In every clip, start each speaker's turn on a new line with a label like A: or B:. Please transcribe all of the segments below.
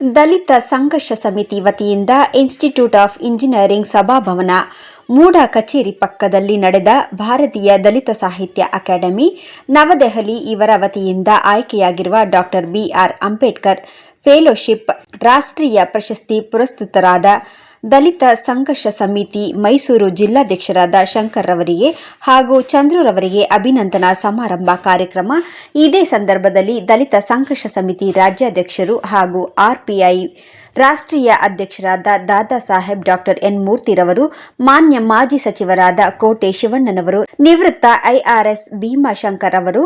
A: ದಲಿತ ಸಂಘರ್ಷ ಸಮಿತಿ ವತಿಯಿಂದ ಇನ್ಸ್ಟಿಟ್ಯೂಟ್ ಆಫ್ ಇಂಜಿನಿಯರಿಂಗ್ ಸಭಾಭವನ ಮೂಡ ಕಚೇರಿ ಪಕ್ಕದಲ್ಲಿ ನಡೆದ ಭಾರತೀಯ ದಲಿತ ಸಾಹಿತ್ಯ ಅಕಾಡೆಮಿ ನವದೆಹಲಿ ಇವರ ವತಿಯಿಂದ ಆಯ್ಕೆಯಾಗಿರುವ ಡಾಕ್ಟರ್ ಬಿಆರ್ ಅಂಬೇಡ್ಕರ್ ಫೆಲೋಶಿಪ್ ರಾಷ್ಟ್ರೀಯ ಪ್ರಶಸ್ತಿ ಪುರಸ್ಕೃತರಾದ ದಲಿತ ಸಂಘರ್ಷ ಸಮಿತಿ ಮೈಸೂರು ಜಿಲ್ಲಾಧ್ಯಕ್ಷರಾದ ಶಂಕರ್ ರವರಿಗೆ ಹಾಗೂ ಚಂದ್ರುರವರಿಗೆ ಅಭಿನಂದನಾ ಸಮಾರಂಭ ಕಾರ್ಯಕ್ರಮ. ಇದೇ ಸಂದರ್ಭದಲ್ಲಿ ದಲಿತ ಸಂಘರ್ಷ ಸಮಿತಿ ರಾಜ್ಯಾಧ್ಯಕ್ಷರು ಹಾಗೂ ಆರ್ಪಿಐ ರಾಷ್ಟ್ರೀಯ ಅಧ್ಯಕ್ಷರಾದ ದಾದಾ ಸಾಹೇಬ್ ಡಾಕ್ಟರ್ ಎನ್ ಮೂರ್ತಿರವರು, ಮಾನ್ಯ ಮಾಜಿ ಸಚಿವರಾದ ಕೋಟೆ ಶಿವಣ್ಣನವರು, ನಿವೃತ್ತ ಐಆರ್ಎಸ್ ಭೀಮಾಶಂಕರ್ ಅವರು,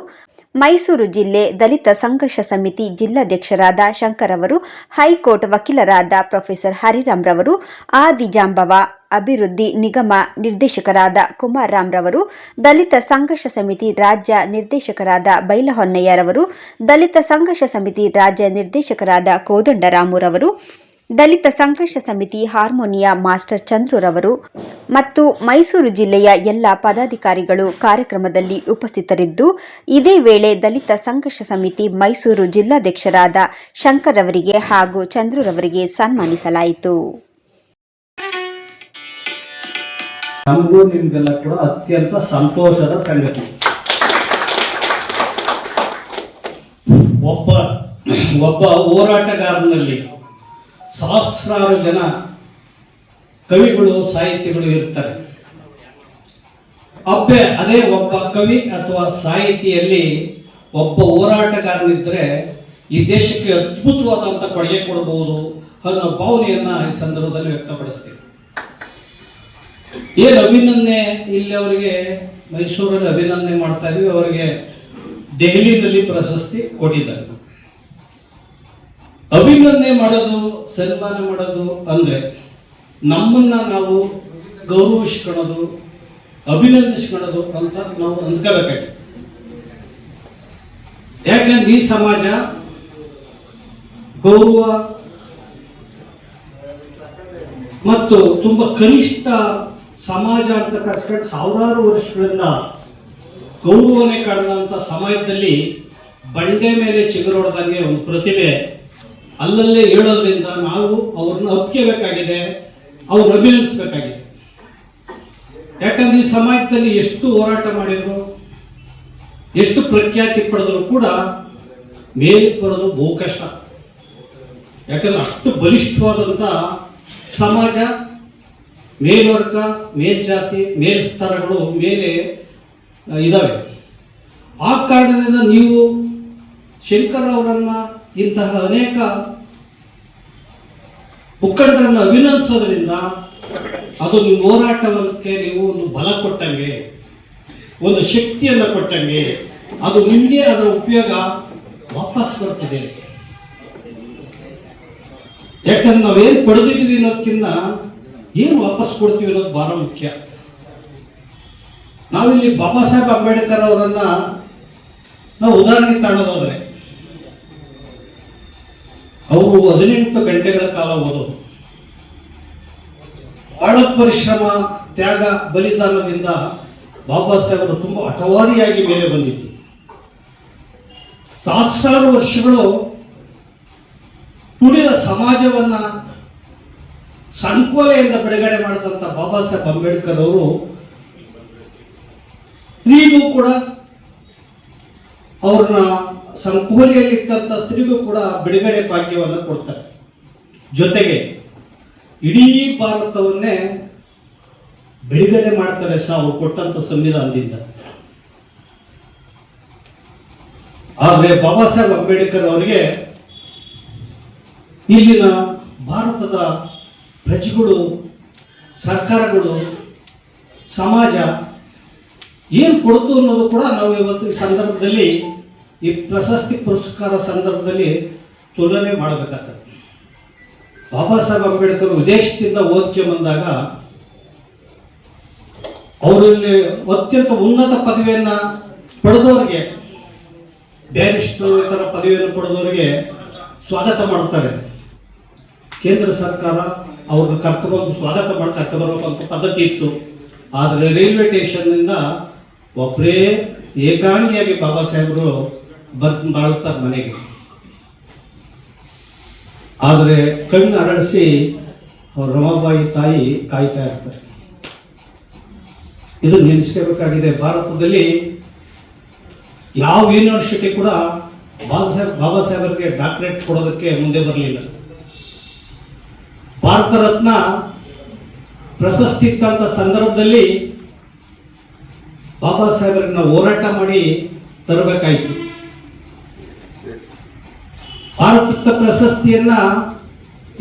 A: ಮೈಸೂರು ಜಿಲ್ಲೆ ದಲಿತ ಸಂಘರ್ಷ ಸಮಿತಿ ಜಿಲ್ಲಾಧ್ಯಕ್ಷರಾದ ಶಂಕರ್ ಅವರು, ಹೈಕೋರ್ಟ್ ವಕೀಲರಾದ ಪ್ರೊಫೆಸರ್ ಹರಿರಾಮ್ ರವರು, ಆದಿಜಾಂಬವ ಅಭಿವೃದ್ಧಿ ನಿಗಮ ನಿರ್ದೇಶಕರಾದ ಕುಮಾರ್ ರಾಮ್ ರವರು, ದಲಿತ ಸಂಘರ್ಷ ಸಮಿತಿ ರಾಜ್ಯ ನಿರ್ದೇಶಕರಾದ ಬೈಲಹೊನ್ನಯ್ಯರವರು, ದಲಿತ ಸಂಘರ್ಷ ಸಮಿತಿ ರಾಜ್ಯ ನಿರ್ದೇಶಕರಾದ ಕೋದಂಡರಾಮುರವರು, ದಲಿತ ಸಂಘರ್ಷ ಸಮಿತಿ ಹಾರ್ಮೋನಿಯಾ ಮಾಸ್ಟರ್ ಚಂದ್ರುರವರು ಮತ್ತು ಮೈಸೂರು ಜಿಲ್ಲೆಯ ಎಲ್ಲ ಪದಾಧಿಕಾರಿಗಳು ಕಾರ್ಯಕ್ರಮದಲ್ಲಿ ಉಪಸ್ಥಿತರಿದ್ದು, ಇದೇ ವೇಳೆ ದಲಿತ ಸಂಘರ್ಷ ಸಮಿತಿ ಮೈಸೂರು ಜಿಲ್ಲಾಧ್ಯಕ್ಷರಾದ ಶಂಕರ್ ರವರಿಗೆ ಹಾಗೂ ಚಂದ್ರುರವರಿಗೆ ಸನ್ಮಾನಿಸಲಾಯಿತು.
B: ನಮಗೂ ನಿಮ್ಗೆಲ್ಲ ಕೂಡ ಅತ್ಯಂತ ಸಂತೋಷದ ಸಂಗತಿ. ಒಬ್ಬ ಹೋರಾಟಗಾರನಲ್ಲಿ ಸಹಸ್ರಾರು ಜನ ಕವಿಗಳು ಸಾಹಿತಿಗಳು ಇರ್ತಾರೆ. ಅದೇ ಒಬ್ಬ ಕವಿ ಅಥವಾ ಸಾಹಿತಿಯಲ್ಲಿ ಒಬ್ಬ ಹೋರಾಟಗಾರನಿದ್ರೆ ಈ ದೇಶಕ್ಕೆ ಅದ್ಭುತವಾದಂಥ ಕೊಡುಗೆ ಕೊಡಬಹುದು ಅನ್ನೋ ಭಾವನೆಯನ್ನ ಈ ಸಂದರ್ಭದಲ್ಲಿ ವ್ಯಕ್ತಪಡಿಸ್ತೀವಿ. ಏನು ಅಭಿನಂದನೆ ಇಲ್ಲಿ ಅವರಿಗೆ ಮೈಸೂರಲ್ಲಿ ಅಭಿನಂದನೆ ಮಾಡ್ತಾ ಇದೀವಿ, ಅವರಿಗೆ ದೆಹಲಿಯಲ್ಲಿ ಪ್ರಶಸ್ತಿ ಕೊಟ್ಟಿದ್ದಾರೆ. ಅಭಿನಂದನೆ ಮಾಡೋದು, ಸನ್ಮಾನ ಮಾಡೋದು ಅಂದ್ರೆ ನಮ್ಮನ್ನ ನಾವು ಗೌರವಿಸ್ಕೊಳ್ಳೋದು, ಅಭಿನಂದಿಸ್ಕೊಳ್ಳೋದು ಅಂತ ನಾವು ಅಂದ್ಕೋಬೇಕಾಗಿದೆ. ಯಾಕಂದ್ರೆ ಈ ಸಮಾಜ ಗೌರವ ಮತ್ತು ತುಂಬಾ ಕನಿಷ್ಠ ಸಮಾಜ ಅಂತ ಕರ್ಕೊಂಡು ಸಾವಿರಾರು ವರ್ಷಗಳಿಂದ ಗೌರವನೆ ಕಾಣದಂತ ಸಮಾಜದಲ್ಲಿ ಬಂಡೆ ಮೇಲೆ ಚಿಗುರೊಡೆದಂಗೆ ಒಂದು ಪ್ರತಿಭೆ ಅಲ್ಲಲ್ಲೇ ಹೇಳೋದ್ರಿಂದ ನಾವು ಅವ್ರನ್ನ ಒಪ್ಕೋಬೇಕಾಗಿದೆ, ಅವ್ರನ್ನ ಅಭಿನಂದಿಸಬೇಕಾಗಿದೆ. ಯಾಕಂದ್ರೆ ಈ ಸಮಾಜದಲ್ಲಿ ಎಷ್ಟು ಹೋರಾಟ ಮಾಡಿದ್ರು, ಎಷ್ಟು ಪ್ರಖ್ಯಾತಿ ಪಡೆದ್ರು ಕೂಡ ಮೇಲೆ ಬರೋದು ಬಹು ಕಷ್ಟ. ಯಾಕಂದ್ರೆ ಅಷ್ಟು ಬಲಿಷ್ಠವಾದಂತ ಸಮಾಜ, ಮೇಲ್ವರ್ಗ, ಮೇಲ್ಜಾತಿ, ಮೇಲ್ಸ್ತರಗಳು ಮೇಲೆ ಇದಾವೆ. ಆ ಕಾರಣದಿಂದ ನೀವು ಶಂಕರ್ ಅವರನ್ನ ಇಂತಹ ಅನೇಕ ಮುಖಂಡರನ್ನು ಅಭಿನಂದಿಸೋದ್ರಿಂದ ಅದು ನಿಮ್ಮ ಹೋರಾಟಕ್ಕೆ ನೀವು ಒಂದು ಬಲ ಕೊಟ್ಟಂಗೆ, ಒಂದು ಶಕ್ತಿಯನ್ನು ಕೊಟ್ಟಂಗೆ, ಅದು ನಿಮಗೆ ಅದರ ಉಪಯೋಗ ವಾಪಸ್ ಬರ್ತಿದೆ. ಯಾಕಂದ್ರೆ ನಾವೇನು ಪಡೆದಿದ್ವಿ ಅನ್ನೋದಕ್ಕಿಂತ ಏನು ವಾಪಸ್ ಕೊಡ್ತೀವಿ ಅನ್ನೋದು ಬಹಳ ಮುಖ್ಯ. ನಾವಿಲ್ಲಿ ಬಾಬಾ ಸಾಹೇಬ್ ಅಂಬೇಡ್ಕರ್ ಅವರನ್ನ ನಾವು ಉದಾಹರಣೆ ತಗೊಳ್ಳೋದಾದ್ರೆ, ಅವರು 18 ಗಂಟೆಗಳ ಕಾಲ ಓದೋದು, ಬಹಳ ಪರಿಶ್ರಮ, ತ್ಯಾಗ, ಬಲಿದಾನದಿಂದ ಬಾಬಾ ಸಾಹೇಬರು ತುಂಬಾ ಹಠವಾದಿಯಾಗಿ ಮೇಲೆ ಬಂದಿತ್ತು. ಸಹಸ್ರಾರು ವರ್ಷಗಳು ತುಳಿದ ಸಮಾಜವನ್ನ ಸಂಕೋಲೆಯಿಂದ ಬಿಡುಗಡೆ ಮಾಡಿದಂತ ಬಾಬಾ ಸಾಹೇಬ್ ಅಂಬೇಡ್ಕರ್ ಅವರು ಸ್ತ್ರೀಗೂ ಕೂಡ, ಅವ್ರನ್ನ ಸಂಕೋಲೆಯಲ್ಲಿಟ್ಟಂತ ಸ್ತ್ರೀಗೂ ಕೂಡ ಬಿಡುಗಡೆ ಭಾಗ್ಯವನ್ನು ಕೊಡ್ತಾರೆ. ಜೊತೆಗೆ ಇಡೀ ಭಾರತವನ್ನೇ ಬಿಡುಗಡೆ ಮಾಡ್ತಾರೆ ಅವ್ರು ಕೊಟ್ಟಂತ ಸಂವಿಧಾನದಿಂದ. ಆದ್ರೆ ಬಾಬಾ ಸಾಹೇಬ್ ಅಂಬೇಡ್ಕರ್ ಅವರಿಗೆ ಇಲ್ಲಿನ ಭಾರತದ ಪ್ರಜೆಗಳು, ಸರ್ಕಾರಗಳು, ಸಮಾಜ ಏನು ಕೊಡ್ತು ಅನ್ನೋದು ಕೂಡ ನಾವು ಇವತ್ತು ಈ ಸಂದರ್ಭದಲ್ಲಿ, ಈ ಪ್ರಶಸ್ತಿ ಪುರಸ್ಕಾರ ಸಂದರ್ಭದಲ್ಲಿ ತುಲನೆ ಮಾಡಬೇಕಾಗ್ತದೆ. ಬಾಬಾ ಸಾಹೇಬ್ ಅಂಬೇಡ್ಕರ್ ವಿದೇಶದಿಂದ ಓದ್ಕೆ ಬಂದಾಗ ಅವರಲ್ಲಿ ಅತ್ಯಂತ ಉನ್ನತ ಪದವಿಯನ್ನ ಪಡೆದವರಿಗೆ, ಬ್ಯಾರಿಸ್ಟರ್ ಇತರ ಪದವಿಯನ್ನು ಪಡೆದವರಿಗೆ ಸ್ವಾಗತ ಮಾಡುತ್ತಾರೆ. ಕೇಂದ್ರ ಸರ್ಕಾರ ಅವ್ರನ್ನ ಕರ್ಕೊಂಡು ಸ್ವಾಗತ ಮಾಡ್ತಾ ಬರುವಂತ ಪದ್ಧತಿ ಇತ್ತು. ಆದರೆ ರೈಲ್ವೆ ಸ್ಟೇಷನ್ ನಿಂದ ಒಬ್ಬರೇ ಏಕಾಂಗಿಯಾಗಿ ಬಾಬಾ ಸಾಹೇಬರು ಬಾಳುತ್ತಾರೆ ಮನೆಗೆ. ಆದರೆ ಕಣ್ಣು ಅರಳಿಸಿ ಅವ್ರ ರಮಾಬಾಯಿ ತಾಯಿ ಕಾಯ್ತಾ ಇರ್ತಾರೆ. ಇದು ನೆನೆಸ್ಕೋಬೇಕಾಗಿದೆ. ಭಾರತದಲ್ಲಿ ಯಾವ ಯೂನಿವರ್ಸಿಟಿ ಕೂಡ ಬಾಬಾ ಸಾಹೇಬರಿಗೆ ಡಾಕ್ಟರೇಟ್ ಕೊಡೋದಕ್ಕೆ ಮುಂದೆ ಬರಲಿಲ್ಲ. ಭಾರತ ರತ್ನ ಪ್ರಶಸ್ತಿ ಇದ್ದಂಥ ಸಂದರ್ಭದಲ್ಲಿ ಬಾಬಾ ಸಾಹೇಬರಿಗೆ ನಾವು ಹೋರಾಟ ಮಾಡಿ ತರಬೇಕಾಯಿತು. ಭಾರತ ಪ್ರಶಸ್ತಿಯನ್ನ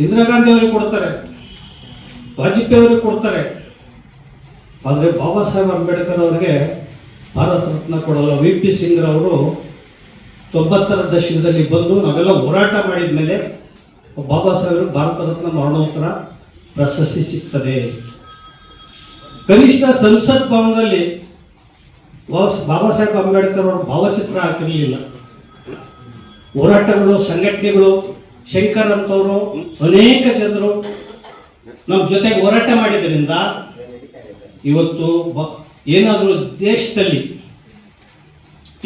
B: ಇಂದಿರಾ ಗಾಂಧಿ ಅವರಿಗೆ ಕೊಡ್ತಾರೆ, ವಾಜಪೇಯಿ ಅವರಿಗೆ ಕೊಡ್ತಾರೆ. ಆದರೆ ಬಾಬಾ ಸಾಹೇಬ್ ಅಂಬೇಡ್ಕರ್ ಅವರಿಗೆ ಭಾರತ ರತ್ನ ಕೊಡಲ್ಲ. ವಿ ಪಿ ಸಿಂಗ್ ಅವರು 90ರ ದಶಕದಲ್ಲಿ ಬಂದು ನಾವೆಲ್ಲ ಹೋರಾಟ ಮಾಡಿದ ಮೇಲೆ ಬಾಬಾ ಸಾಹೇಬ್ ಭಾರತ ರತ್ನ ಮರಣೋತ್ತರ ಪ್ರಶಸ್ತಿ ಸಿಗ್ತದೆ. ಕನಿಷ್ಠ ಸಂಸತ್ ಭವನದಲ್ಲಿ ಬಾಬಾ ಸಾಹೇಬ್ ಅಂಬೇಡ್ಕರ್ ಅವರ ಭಾವಚಿತ್ರ ಹಾಕಿರಲಿಲ್ಲ. ಹೋರಾಟಗಳು, ಸಂಘಟನೆಗಳು, ಶಂಕರ್ ಅಂತವರು ಅನೇಕ ಜನರು ನಮ್ಮ ಜೊತೆಗೆ ಹೋರಾಟ ಮಾಡಿದ್ರಿಂದ ಇವತ್ತು ಏನಾದರೂ ದೇಶದಲ್ಲಿ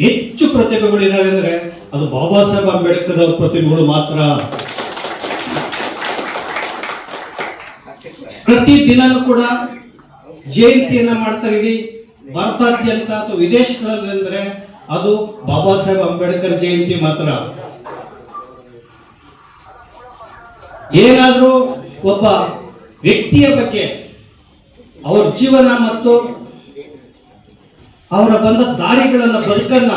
B: ಹೆಚ್ಚು ಪ್ರತಿಭೆಗಳು ಇದಾವೆ ಅಂದ್ರೆ ಅದು ಬಾಬಾ ಸಾಹೇಬ್ ಅಂಬೇಡ್ಕರ್ ಅವರ ಪ್ರತಿಭೆಗಳು ಮಾತ್ರ. ಪ್ರತಿ ದಿನನೂ ಕೂಡ ಜಯಂತಿಯನ್ನ ಮಾಡ್ತಾರೆ ಇಡೀ ಭಾರತಾದ್ಯಂತ ಅಥವಾ ವಿದೇಶಗಳಲ್ಲಿ, ಅಂದ್ರೆ ಅದು ಬಾಬಾ ಸಾಹೇಬ್ ಅಂಬೇಡ್ಕರ್ ಜಯಂತಿ ಮಾತ್ರ. ಏನಾದ್ರೂ ಒಬ್ಬ ವ್ಯಕ್ತಿಯ ಬಗ್ಗೆ ಅವರ ಜೀವನ ಮತ್ತು ಅವರ ಬಂದ ದಾರಿಗಳನ್ನ, ಬದುಕನ್ನ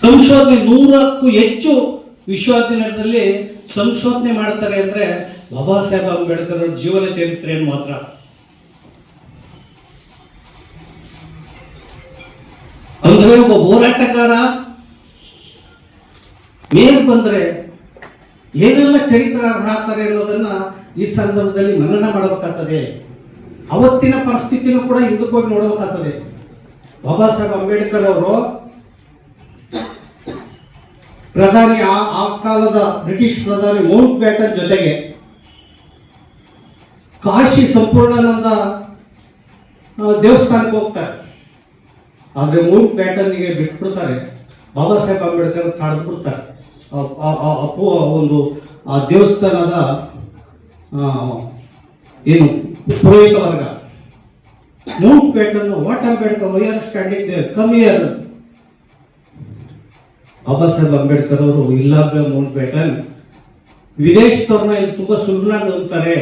B: ಸಂಶೋಧನೆ 100ಕ್ಕೂ ಹೆಚ್ಚು ವಿಶ್ವವಿದ್ಯಾನಿಲಯದಲ್ಲಿ ಸಂಶೋಧನೆ ಮಾಡ್ತಾರೆ ಅಂದ್ರೆ ಬಾಬಾ ಸಾಹೇಬ್ ಅಂಬೇಡ್ಕರ್ ಅವರ ಜೀವನ ಚರಿತ್ರೆಯನ್ನು ಮಾತ್ರ. ಅಂದ್ರೆ ಒಬ್ಬ ಹೋರಾಟಗಾರ ಮೇಲ್ ಬಂದ್ರೆ ಏನೆಲ್ಲ ಚರಿತ್ರೆ ಹಾಕ್ತಾರೆ ಅನ್ನೋದನ್ನ ಈ ಸಂದರ್ಭದಲ್ಲಿ ಮನನ ಮಾಡಬೇಕಾಗ್ತದೆ. ಅವತ್ತಿನ ಪರಿಸ್ಥಿತಿನೂ ಕೂಡ ಹಿಂದಕ್ಕೆ ಹೋಗಿ ನೋಡಬೇಕಾಗ್ತದೆ. ಬಾಬಾ ಸಾಹೇಬ್ ಅಂಬೇಡ್ಕರ್ ಅವರು ಪ್ರಧಾನಿ ಆ ಕಾಲದ ಬ್ರಿಟಿಷ್ ಪ್ರಧಾನಿ ಮೌಂಟ್ ಬ್ಯಾಟನ್ ಜೊತೆಗೆ ಕಾಶಿ ಸಂಪೂರ್ಣಾನಂದ ದೇವಸ್ಥಾನಕ್ಕೆ ಹೋಗ್ತಾರೆ. ಆದ್ರೆ ಮೌಂಟ್ ಬ್ಯಾಟನ್ಗೆ ಬಿಟ್ಬಿಡ್ತಾರೆ. ಬಾಬಾ ಸಾಹೇಬ್ ಅಂಬೇಡ್ಕರ್ ಕಾಡ್ಬಿಡ್ತಾರೆ. ಒಂದು ಆ ದೇವಸ್ಥಾನದ ಏನು ಪುರೋಹಿತ ವರ್ಗ Mountbatten, what Ambedkar why are standing there, come here. Baba Saheb Ambedkar ಅವರು ಇಲ್ಲ ಮೌಂಟ್ ಬ್ಯಾಟನ್, ವಿದೇಶದವ್ರನ್ನ ಇಲ್ಲಿ ತುಂಬಾ ಸುಲಭನಾಗಿ ಅಂತಾರೆ,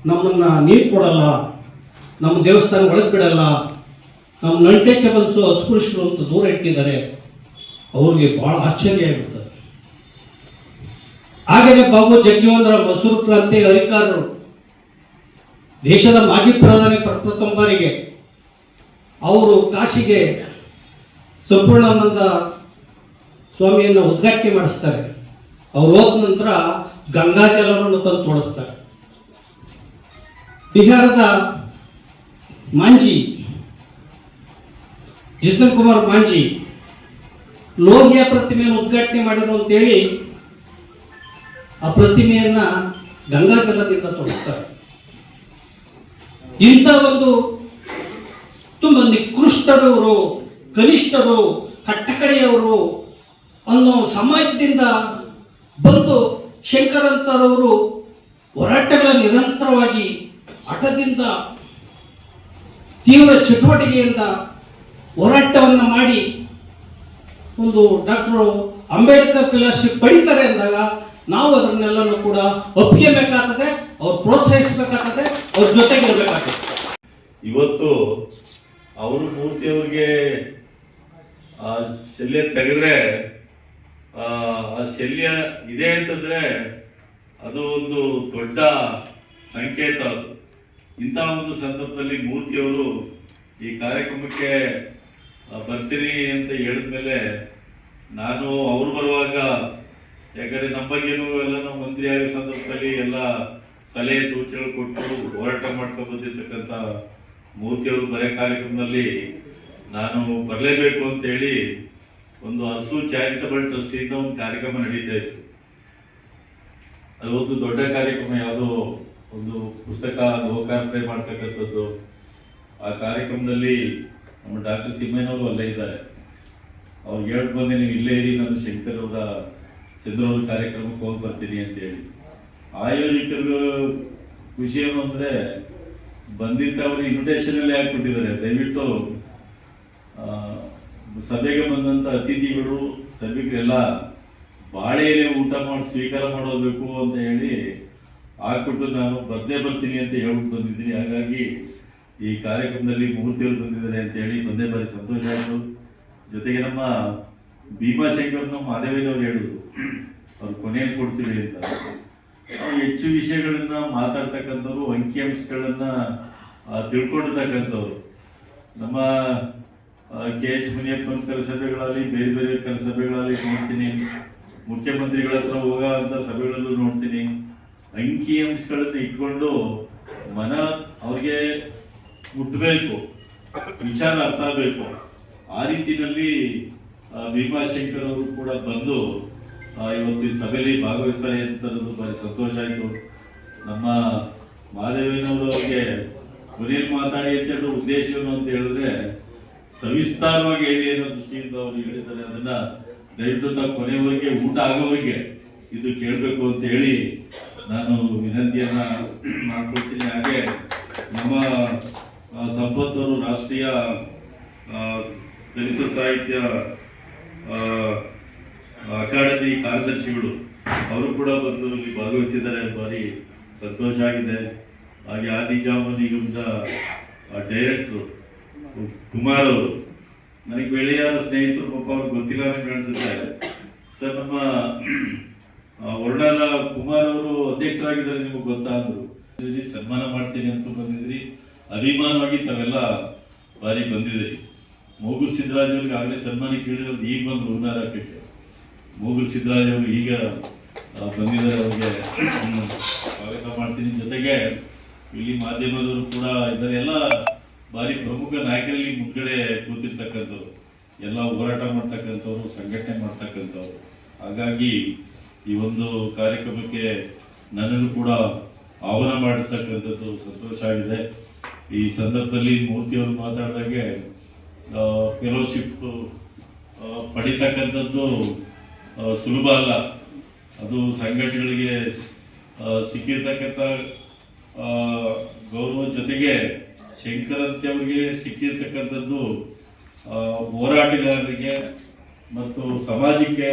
B: ನಮ್ಮನ್ನ ನೀರು ಕೊಡಲ್ಲ, ನಮ್ಮ ದೇವಸ್ಥಾನ ಒಳಗೆ ಬಿಡಲ್ಲ, ನಮ್ಮ ಅನ್ಟಚಬಲ್ಸ್ ಅಸ್ಪೃಶ್ಯರು ಅಂತ ದೂರ ಇಟ್ಟಿದ್ದಾರೆ. ಅವ್ರಿಗೆ ಬಹಳ ಆಶ್ಚರ್ಯ ಆಗಿರ್ತದೆ. ಹಾಗೆಯೇ ಬಾಬು ಜಗಜೀವನ್ ರಾವ್ ಮಸೂರು ಕ್ರಾಂತಿ ಅಧಿಕಾರರು, ದೇಶದ ಮಾಜಿ ಪ್ರಧಾನಿ ಪ್ರಥಮ ಬಾರಿಗೆ ಅವರು ಕಾಶಿಗೆ ಸಂಪೂರ್ಣಾನಂದ ಸ್ವಾಮಿಯನ್ನ ಉದ್ಘಾಟನೆ ಮಾಡಿಸ್ತಾರೆ. ಅವ್ರು ಹೋದ ನಂತರ ಗಂಗಾಜಲವನ್ನು ತಂದು ತೋಡಿಸ್ತಾರೆ. ಬಿಹಾರದ ಮಾಂಜಿ ಜಿತನ್ ಕುಮಾರ್ ಮಾಂಜಿ ಲೋಹಿಯಾ ಪ್ರತಿಮೆಯನ್ನು ಉದ್ಘಾಟನೆ ಮಾಡಿದ್ರು ಅಂತೇಳಿ ಆ ಪ್ರತಿಮೆಯನ್ನ ಗಂಗಾಜಲದಿಂದ ತೋರಿಸ್ತಾರೆ. ಇಂಥ ಒಂದು ತುಂಬಾ ನಿಕೃಷ್ಟರವರು, ಕನಿಷ್ಠರು, ಕಟ್ಟಕಡೆಯವರು ಅನ್ನೋ ಸಮಾಜದಿಂದ ಬಂದು ಶಂಕರಂತರವರು ಹೋರಾಟಗಳ ನಿರಂತರವಾಗಿ ಹಠದಿಂದ ತೀವ್ರ ಚಟುವಟಿಕೆಯಿಂದ ಹೋರಾಟವನ್ನು ಮಾಡಿ ಒಂದು ಡಾಕ್ಟರ್ ಅಂಬೇಡ್ಕರ್ ಫೆಲೋಶಿಪ್ ಪಡಿತಾರೆ ಅಂದಾಗ ನಾವು ಅದನ್ನೆಲ್ಲನೂ ಕೂಡ ಒಪ್ಪಿಗೆಬೇಕಾಗ್ತದೆ, ಅವ್ರು ಪ್ರೋತ್ಸಾಹಿಸಬೇಕಾಗ್ತದೆ, ಅವ್ರ ಜೊತೆಗೆ ಇರಬೇಕಾಗ್ತದೆ.
C: ಇವತ್ತು ಅವರು ಮೂರ್ತಿಯವ್ರಿಗೆ ಆ ಶಲ್ಯ ತೆಗೆದ್ರೆ ಆ ಶಲ್ಯ ಇದೆ ಅಂತಂದ್ರೆ ಅದು ಒಂದು ದೊಡ್ಡ ಸಂಕೇತ. ಅದು ಇಂಥ ಒಂದು ಸಂದರ್ಭದಲ್ಲಿ ಮೂರ್ತಿಯವರು ಈ ಕಾರ್ಯಕ್ರಮಕ್ಕೆ ಬರ್ತೀನಿ ಅಂತ ಹೇಳಿದ್ಮೇಲೆ ನಾನು ಅವರು ಬರುವಾಗ, ಯಾಕಂದ್ರೆ ನಮ್ಮ ಬಗ್ಗೆನೂ ಎಲ್ಲ ನಾವು ಮಂತ್ರಿ ಆಗೋ ಸಂದರ್ಭದಲ್ಲಿ ಎಲ್ಲ ಸಲಹೆ ಸೂಚನೆಗಳು ಕೊಟ್ಟು ಹೋರಾಟ ಮಾಡ್ಕೊಂಡು ಬಂದಿರ್ತಕ್ಕಂಥ ಮೂರ್ತಿಯವರು ಬರೋ ಕಾರ್ಯಕ್ರಮದಲ್ಲಿ ನಾನು ಬರಲೇಬೇಕು ಅಂತೇಳಿ ಒಂದು ಹಸು ಚಾರಿಟಬಲ್ ಟ್ರಸ್ಟಿಯಿಂದ ಒಂದು ಕಾರ್ಯಕ್ರಮ ನಡೀತಾ ಇತ್ತು. ಅದು ಒಂದು ದೊಡ್ಡ ಕಾರ್ಯಕ್ರಮ, ಯಾವುದೋ ಒಂದು ಪುಸ್ತಕ ಲೋಕಾರ್ಪಣೆ ಮಾಡ್ತಕ್ಕಂಥದ್ದು. ಆ ಕಾರ್ಯಕ್ರಮದಲ್ಲಿ ನಮ್ಮ ಡಾಕ್ಟರ್ ತಿಮ್ಮಯ್ಯನವರು ಅಲ್ಲೇ ಇದ್ದಾರೆ. ಅವ್ರಿಗೆ ಹೇಳ್ ಬಂದೆ, ನೀವು ಇಲ್ಲೇ ಇರಿ, ನಾನು ಶಂಕರ್ ಅವರ ಚಂದ್ರವ್ರ ಕಾರ್ಯಕ್ರಮಕ್ಕೆ ಹೋಗಿ ಬರ್ತೀನಿ ಅಂತೇಳಿ. ಆಯೋಜಕರು ಖುಷಿ ಏನು ಅಂದರೆ ಬಂದಿದ್ದ ಅವ್ರಿಗೆ ಇನ್ವಿಟೇಷನಲ್ಲೇ ಹಾಕ್ಬಿಟ್ಟಿದ್ದಾರೆ, ದಯವಿಟ್ಟು ಸಭೆಗೆ ಬಂದಂಥ ಅತಿಥಿಗಳು ಸಭೆಗೆಲ್ಲ ಬಾಳೆ ಎಲೆ ಊಟ ಮಾಡಿ ಸ್ವೀಕಾರ ಮಾಡೋಬೇಕು ಅಂತ ಹೇಳಿ ಹಾಕ್ಬಿಟ್ಟು ನಾನು ಬರ್ತೀನಿ ಅಂತ ಹೇಳ್ಬಿಟ್ಟು ಬಂದಿದ್ದೀನಿ. ಹಾಗಾಗಿ ಈ ಕಾರ್ಯಕ್ರಮದಲ್ಲಿ ಮೂರ್ತಿಯವರು ಬಂದಿದ್ದಾರೆ ಅಂತ ಹೇಳಿ ಬಂದೇ ಬಾರಿ ಸಂತೋಷ ಆಯಿತು. ಜೊತೆಗೆ ನಮ್ಮ ಭೀಮಾಶಂಕರ್ ನಮ್ಮ ಮಾದೇವಯ್ಯನವ್ರು ಹೇಳಿದ್ರು, ಅವ್ರು ಕೊನೆಯಲ್ಲಿ ಕೊಡ್ತೀವಿ ಅಂತ. ಹೆಚ್ಚು ವಿಷಯಗಳನ್ನ ಮಾತಾಡ್ತಕ್ಕಂಥವ್ರು, ಅಂಕಿಅಂಶಗಳನ್ನ ತಿಳ್ಕೊಂಡಿರ್ತಕ್ಕಂಥವ್ರು. ನಮ್ಮ KH ಮುನಿಯಪ್ಪನ ಕಲಸಭೆಗಳಲ್ಲಿ, ಬೇರೆ ಬೇರೆ ಕಲಸಭೆಗಳಲ್ಲಿ ನೋಡ್ತೀನಿ, ಮುಖ್ಯಮಂತ್ರಿಗಳ ಹತ್ರ ಹೋಗೋಂಥ ಸಭೆಗಳಲ್ಲೂ ನೋಡ್ತೀನಿ. ಅಂಕಿಅಂಶಗಳನ್ನ ಇಟ್ಕೊಂಡು ಅವ್ರಿಗೆ ಮುಟ್ಟಬೇಕು, ವಿಚಾರ ಅರ್ಥ ಆಗಬೇಕು. ಆ ರೀತಿಯಲ್ಲಿ ಭೀಮಾಶಂಕರ್ ಅವರು ಕೂಡ ಬಂದು ಇವತ್ತು ಈ ಸಭೆಯಲ್ಲಿ ಭಾಗವಹಿಸ್ತಾರೆ ಅಂತ ಭಾರಿ ಸಂತೋಷ ಆಯಿತು. ನಮ್ಮ ಮಾದೇವಯ್ಯನವರು ಅವರಿಗೆ ಕೊನೆಯಲ್ಲಿ ಮಾತಾಡಿ ಅಂತ ಹೇಳೋ ಉದ್ದೇಶವನ್ನು ಅಂತ ಹೇಳಿದ್ರೆ ಸವಿಸ್ತಾರವಾಗಿ ಹೇಳಿ ಅನ್ನೋ ದೃಷ್ಟಿಯಿಂದ ಅವರು ಹೇಳಿದ್ದಾರೆ. ಅದನ್ನ ದಯವಿಟ್ಟು ತಾವು ಕೊನೆಯವರೆಗೆ, ಊಟ ಆಗೋವರೆಗೆ ಇದು ಕೇಳಬೇಕು ಅಂತ ಹೇಳಿ ನಾನು ವಿನಂತಿಯನ್ನ ಮಾಡ್ಕೊಳ್ತೀನಿ. ಹಾಗೆ ನಮ್ಮ ಸಂಪತ್ ಅವರು ರಾಷ್ಟ್ರೀಯ ದಲಿತ ಸಾಹಿತ್ಯ ಅಕಾಡೆಮಿ ಕಾರ್ಯದರ್ಶಿಗಳು, ಅವರು ಕೂಡ ಬಂದು ಇಲ್ಲಿ ಭಾಗವಹಿಸಿದ್ದಾರೆ, ಭಾರಿ ಸಂತೋಷ ಆಗಿದೆ. ಹಾಗೆ ಆದಿಜಾಮ ನಿಗಮದ ಡೈರೆಕ್ಟ್ರು ಕುಮಾರ್ ಅವರು, ನನಗೆ ಬೆಳೆಯ ಸ್ನೇಹಿತರು, ಪಾಪ ಅವ್ರಿಗೆ ಗೊತ್ತಿಲ್ಲ ಅಂತ ಕಾಣಿಸುತ್ತೆ ಸರ್. ನಮ್ಮ ವರ್ಣದ ಕುಮಾರ್ ಅವರು ಅಧ್ಯಕ್ಷರಾಗಿದ್ದಾರೆ, ನಿಮಗೆ ಗೊತ್ತಾ ಅಂದ್ರು. ಸನ್ಮಾನ ಮಾಡ್ತೀನಿ ಅಂತ ಬಂದಿದ್ರಿ, ಅಭಿಮಾನವಾಗಿ ತಾವೆಲ್ಲ ಬಾರಿ ಬಂದಿದ್ರಿ. ಮೂಗೂರು ಸಿದ್ದರಾಜ್ ಅವ್ರಿಗೆ ಆಗಲೇ ಸನ್ಮಾನ ಕೇಳಿದ್ರು, ಈಗ ಬಂದು ಋಣ ಹಾಕಕ್ಕೆ. ಮೂಗೂರು ಸಿದ್ದರಾಜ್ ಅವರು ಈಗ ಬಂದಿದ್ದಾರೆ, ಅವ್ರಿಗೆ ಸ್ವಾಗತ ಮಾಡ್ತೀನಿ. ಜೊತೆಗೆ ಇಲ್ಲಿ ಮಾಧ್ಯಮದವರು ಕೂಡ ಇದ್ದಾರೆ, ಎಲ್ಲ ಬಾರಿ ಪ್ರಮುಖ ನಾಯಕರಲ್ಲಿ ಮುನ್ಗಡೆ ಕೂತಿರ್ತಕ್ಕಂಥವ್ರು, ಎಲ್ಲ ಹೋರಾಟ ಮಾಡ್ತಕ್ಕಂಥವ್ರು, ಸಂಘಟನೆ ಮಾಡ್ತಕ್ಕಂಥವ್ರು. ಹಾಗಾಗಿ ಈ ಒಂದು ಕಾರ್ಯಕ್ರಮಕ್ಕೆ ನನ್ನನ್ನು ಕೂಡ ಆಹ್ವಾನ ಮಾಡಿರ್ತಕ್ಕಂಥದ್ದು ಸಂತೋಷ ಆಗಿದೆ. ಈ ಸಂದರ್ಭದಲ್ಲಿ ಮೂರ್ತಿಯವರು ಮಾತಾಡಿದಾಗೆ ಫೆಲೋಶಿಪ್ ಪಡಿತಕ್ಕಂಥದ್ದು ಸುಲಭ ಅಲ್ಲ. ಅದು ಸಂಘಟನೆಗಳಿಗೆ ಸಿಕ್ಕಿರ್ತಕ್ಕಂಥ ಗೌರವ ಜೊತೆಗೆ ಶಂಕರಂತಿಯವರಿಗೆ ಸಿಕ್ಕಿರ್ತಕ್ಕಂಥದ್ದು ಹೋರಾಟಗಾರರಿಗೆ ಮತ್ತು ಸಮಾಜಕ್ಕೆ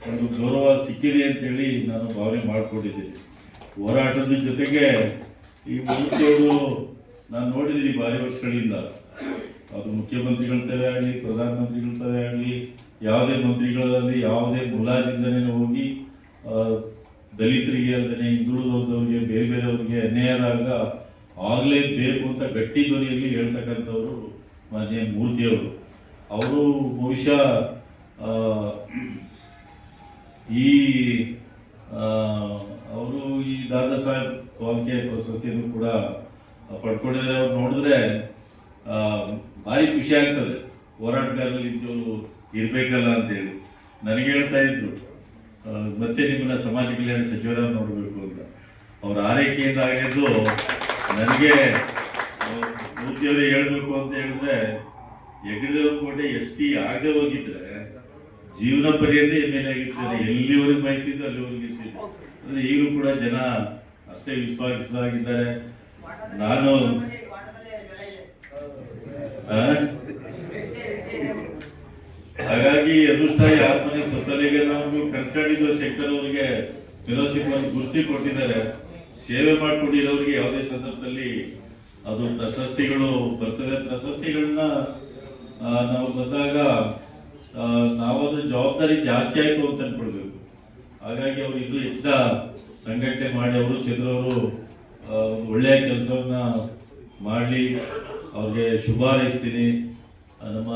C: ಒಂದು ಗೌರವ ಸಿಕ್ಕಿದೆ ಅಂತೇಳಿ ನಾನು ಭಾವನೆ ಮಾಡಿಕೊಂಡಿದ್ದೀನಿ. ಹೋರಾಟದ ಜೊತೆಗೆ ಈ ಮೂರ್ತಿಯವರು ನಾನು ನೋಡಿದ್ದೀನಿ ಭಾರಿ ವರ್ಷಗಳಿಂದ, ಅದು ಮುಖ್ಯಮಂತ್ರಿಗಳ ತಲೆ ಆಗಲಿ, ಪ್ರಧಾನಮಂತ್ರಿಗಳ ತಲೆ ಆಗಲಿ, ಯಾವುದೇ ಮಂತ್ರಿಗಳಲ್ಲಿ ಯಾವುದೇ ಮುಲಾಜಿಂದನೇ ಹೋಗಿ ದಲಿತರಿಗೆ ಅಲ್ಲದೆ ಹಿಂದುಳಿದವ್ರಿಗೆ, ಬೇರೆ ಬೇರೆಯವ್ರಿಗೆ ಅನ್ಯಾಯ ಆದಾಗ ಆಗಲೇಬೇಕು ಅಂತ ಗಟ್ಟಿ ಧ್ವನಿಯಲ್ಲಿ ಹೇಳ್ತಕ್ಕಂಥವ್ರು ಮಾನ್ಯ ಮೂರ್ತಿಯವರು. ಅವರು ಬಹುಶಃ ಅವರು ಈ ದಾದಾ ಸಾಹೇಬ್ ಫಾಲ್ಕೆ ಪ್ರಶಸ್ತಿಯನ್ನು ಕೂಡ ಪಡ್ಕೊಂಡಿದ್ದಾರೆ. ಅವ್ರು ನೋಡಿದ್ರೆ ಭಾರಿ ಖುಷಿ ಆಗ್ತದೆ, ಹೋರಾಟಗಾರರಲ್ಲಿ ಇದ್ದವರು ಇರ್ಬೇಕಲ್ಲ ಅಂತೇಳಿ. ನನಗೆ ಹೇಳ್ತಾ ಇದ್ರು, ಮತ್ತೆ ನಿಮ್ಮನ್ನ ಸಮಾಜ ಕಲ್ಯಾಣ ಸಚಿವರಾಗಿ ನೋಡಬೇಕು ಅಂತ. ಅವ್ರ ಆರೈಕೆಯಿಂದ ಆಗಿದ್ದು ನನಗೆ ಮೂರ್ತಿಯವರೇ ಹೇಳ್ಬೇಕು ಅಂತ ಹೇಳಿದ್ರೆ, ಹೆಗ್ಗಡದೇವ್ರ ಕೋಟೆ ಎಷ್ಟಿ ಆಗದೆ ಹೋಗಿದ್ರೆ ಜೀವನ ಪರ್ಯಂತ MLA ಆಗಿರ್ತಾರೆ, ಎಲ್ಲಿವರೆಗೆ ಮಾಹಿತಿದ್ದು ಅಲ್ಲಿವರೆಗೆ ಇರ್ತಿದ್ರು. ಅಂದ್ರೆ ಈಗಲೂ ಕೂಡ ಜನ ಅಷ್ಟೇ ವಿಶ್ವಾಸವಾಗಿದ್ದಾರೆ. ನಾನು ಹಾಗಾಗಿ ಅದೃಷ್ಟಾಯಿ ಆತ್ಮನೆ ಸ್ವತ್ತಲಿಗೆ ನಾವು ಕನ್ಸ್ಕೊಂಡಿದ್ದು ಶಂಕರ್ ಅವರಿಗೆ ಫೆಲೋಶಿಪ್ ಅನ್ನು ಗುರುಸಿ ಕೊಟ್ಟಿದ್ದಾರೆ. ಸೇವೆ ಮಾಡಿಕೊಂಡಿರೋರಿಗೆ ಯಾವುದೇ ಸಂದರ್ಭದಲ್ಲಿ ಅದು ಪ್ರಶಸ್ತಿಗಳು ಬರ್ತವೆ. ಪ್ರಶಸ್ತಿಗಳನ್ನ ನಾವು ಬಂದಾಗ ನಾವದ್ರ ಜವಾಬ್ದಾರಿ ಜಾಸ್ತಿ ಆಯ್ತು ಅಂತ ಅನ್ಕೊಳ್ಬೇಕು. ಹಾಗಾಗಿ ಅವರು ಇನ್ನೂ ಹೆಚ್ಚಿನ ಸಂಘಟನೆ ಮಾಡಿ, ಅವರು ಚಂದ್ರ ಅವರು ಒಂದು ಒಳ್ಳೆಯ ಕೆಲಸವನ್ನ ಮಾಡಲಿ, ಅವ್ರಿಗೆ ಶುಭ ಹಾರೈಸ್ತೀನಿ. ನಮ್ಮ